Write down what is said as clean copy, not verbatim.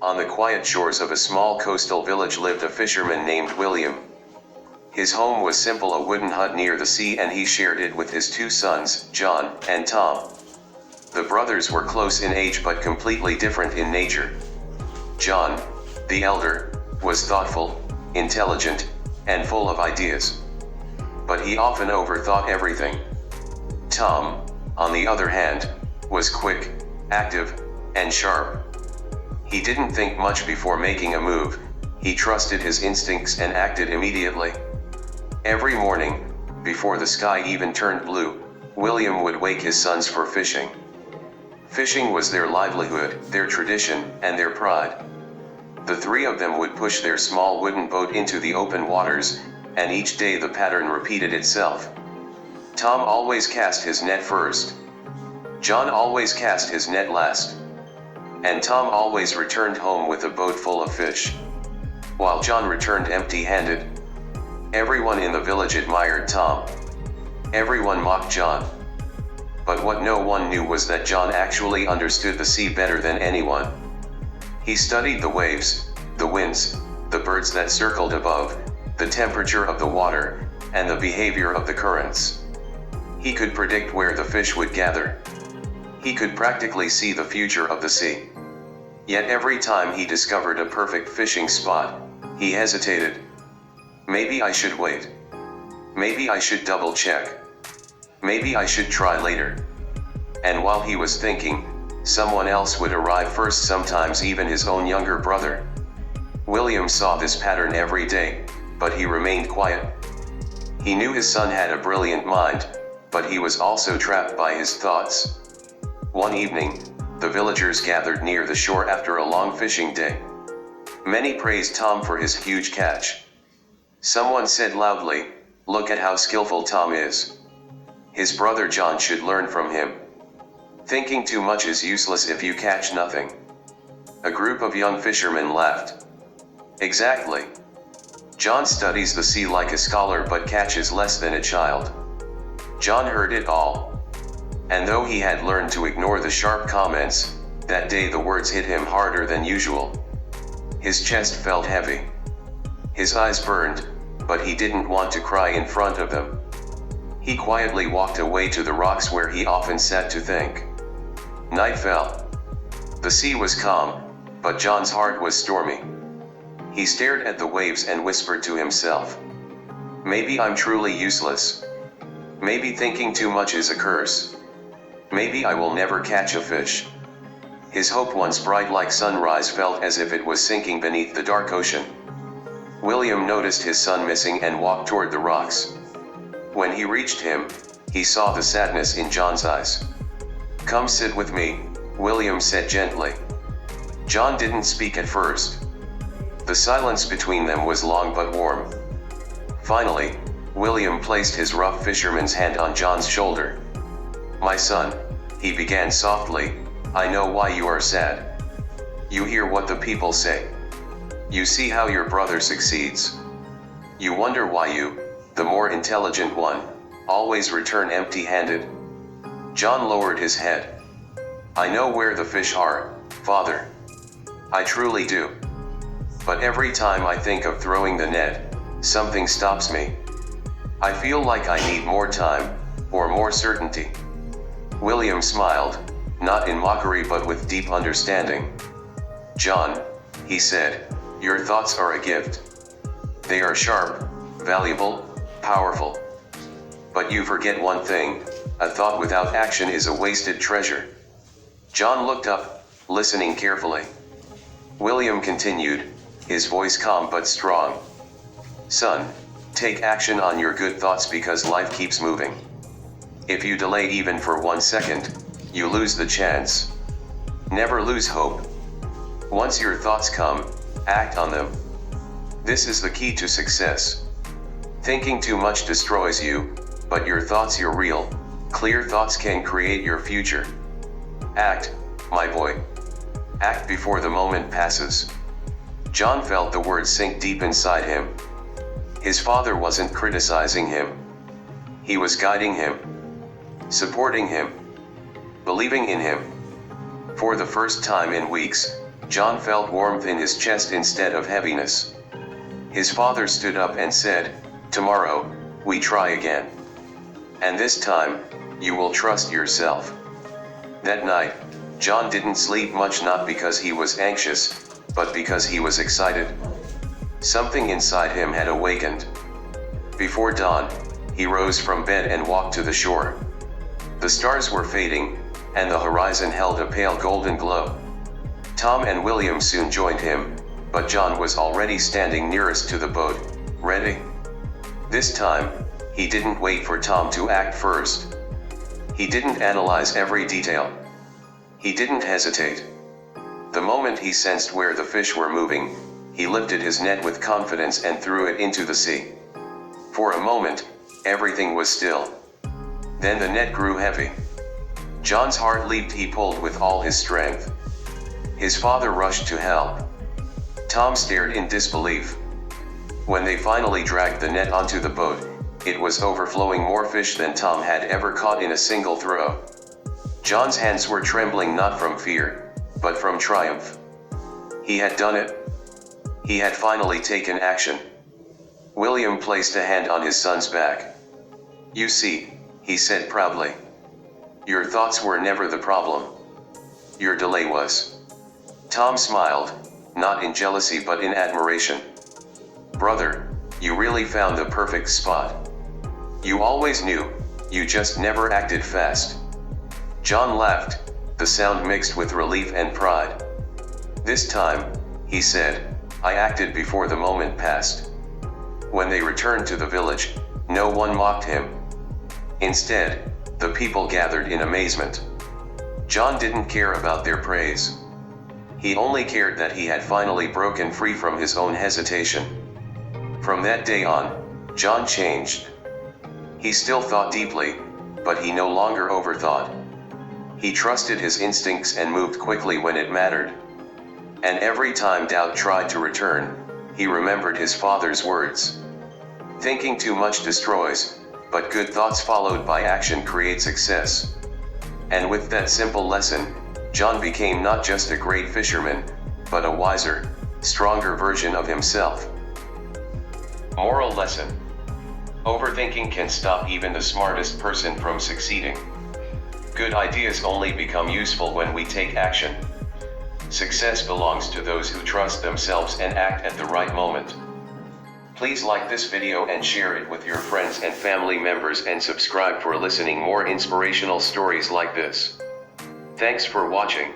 On the quiet shores of a small coastal village lived a fisherman named William. His home was simple, a wooden hut near the sea, and he shared it with his two sons, John and Tom. The brothers were close in age but completely different in nature. John, the elder, was thoughtful, intelligent, and full of ideas. But he often overthought everything. Tom, on the other hand, was quick, active, and sharp. He didn't think much before making a move. He trusted his instincts and acted immediately. Every morning, before the sky even turned blue, William would wake his sons for fishing. Fishing was their livelihood, their tradition, and their pride. The three of them would push their small wooden boat into the open waters, and each day the pattern repeated itself. Tom always cast his net first. John always cast his net last. And Tom always returned home with a boat full of fish, while John returned empty-handed. Everyone in the village admired Tom. Everyone mocked John. But what no one knew was that John actually understood the sea better than anyone. He studied the waves, the winds, the birds that circled above, the temperature of the water, and the behavior of the currents. He could predict where the fish would gather. He could practically see the future of the sea. Yet every time he discovered a perfect fishing spot, he hesitated. Maybe I should wait. Maybe I should double check. Maybe I should try later. And while he was thinking, someone else would arrive first, sometimes even his own younger brother. William saw this pattern every day, but he remained quiet. He knew his son had a brilliant mind, but he was also trapped by his thoughts. One evening, the villagers gathered near the shore after a long fishing day. Many praised Tom for his huge catch. Someone said loudly, "Look at how skillful Tom is. His brother John should learn from him. Thinking too much is useless if you catch nothing." A group of young fishermen laughed. "Exactly. John studies the sea like a scholar but catches less than a child." John heard it all. And though he had learned to ignore the sharp comments, that day the words hit him harder than usual. His chest felt heavy. His eyes burned, but he didn't want to cry in front of them. He quietly walked away to the rocks where he often sat to think. Night fell. The sea was calm, but John's heart was stormy. He stared at the waves and whispered to himself, "Maybe I'm truly useless. Maybe thinking too much is a curse. Maybe I will never catch a fish." His hope, once bright like sunrise, felt as if it was sinking beneath the dark ocean. William noticed his son missing and walked toward the rocks. When he reached him, he saw the sadness in John's eyes. "Come sit with me," William said gently. John didn't speak at first. The silence between them was long but warm. Finally, William placed his rough fisherman's hand on John's shoulder. "My son," he began softly, "I know why you are sad. You hear what the people say. You see how your brother succeeds. You wonder why you, the more intelligent one, always return empty-handed." John lowered his head. "I know where the fish are, Father. I truly do. But every time I think of throwing the net, something stops me. I feel like I need more time, or more certainty." William smiled, not in mockery but with deep understanding. "John," he said, "your thoughts are a gift. They are sharp, valuable, powerful. But you forget one thing: a thought without action is a wasted treasure." John looked up, listening carefully. William continued, his voice calm but strong. "Son, take action on your good thoughts because life keeps moving. If you delay even for 1 second, you lose the chance. Never lose hope. Once your thoughts come, act on them. This is the key to success. Thinking too much destroys you, but your thoughts, your real, clear thoughts can create your future. Act, my boy. Act before the moment passes." John felt the words sink deep inside him. His father wasn't criticizing him. He was guiding him, supporting him, believing in him. For the first time in weeks, John felt warmth in his chest instead of heaviness. His father stood up and said, "Tomorrow, we try again. And this time, you will trust yourself." That night, John didn't sleep much, not because he was anxious, but because he was excited. Something inside him had awakened. Before dawn, he rose from bed and walked to the shore. The stars were fading, and the horizon held a pale golden glow. Tom and William soon joined him, but John was already standing nearest to the boat, ready. This time, he didn't wait for Tom to act first. He didn't analyze every detail. He didn't hesitate. The moment he sensed where the fish were moving, he lifted his net with confidence and threw it into the sea. For a moment, everything was still. Then the net grew heavy. John's heart leaped. He pulled with all his strength. His father rushed to help. Tom stared in disbelief. When they finally dragged the net onto the boat, it was overflowing more fish than Tom had ever caught in a single throw. John's hands were trembling, not from fear, but from triumph. He had done it. He had finally taken action. William placed a hand on his son's back. "You see," he said proudly. "Your thoughts were never the problem. Your delay was." Tom smiled, not in jealousy but in admiration. "Brother, you really found the perfect spot. You always knew, you just never acted fast." John laughed, the sound mixed with relief and pride. "This time," he said, "I acted before the moment passed." When they returned to the village, no one mocked him. Instead, the people gathered in amazement. John didn't care about their praise. He only cared that he had finally broken free from his own hesitation. From that day on, John changed. He still thought deeply, but he no longer overthought. He trusted his instincts and moved quickly when it mattered. And every time doubt tried to return, he remembered his father's words. Thinking too much destroys, but good thoughts followed by action create success. And with that simple lesson, John became not just a great fisherman, but a wiser, stronger version of himself. Moral lesson: overthinking can stop even the smartest person from succeeding. Good ideas only become useful when we take action. Success belongs to those who trust themselves and act at the right moment. Please like this video and share it with your friends and family members, and subscribe for listening more inspirational stories like this. Thanks for watching.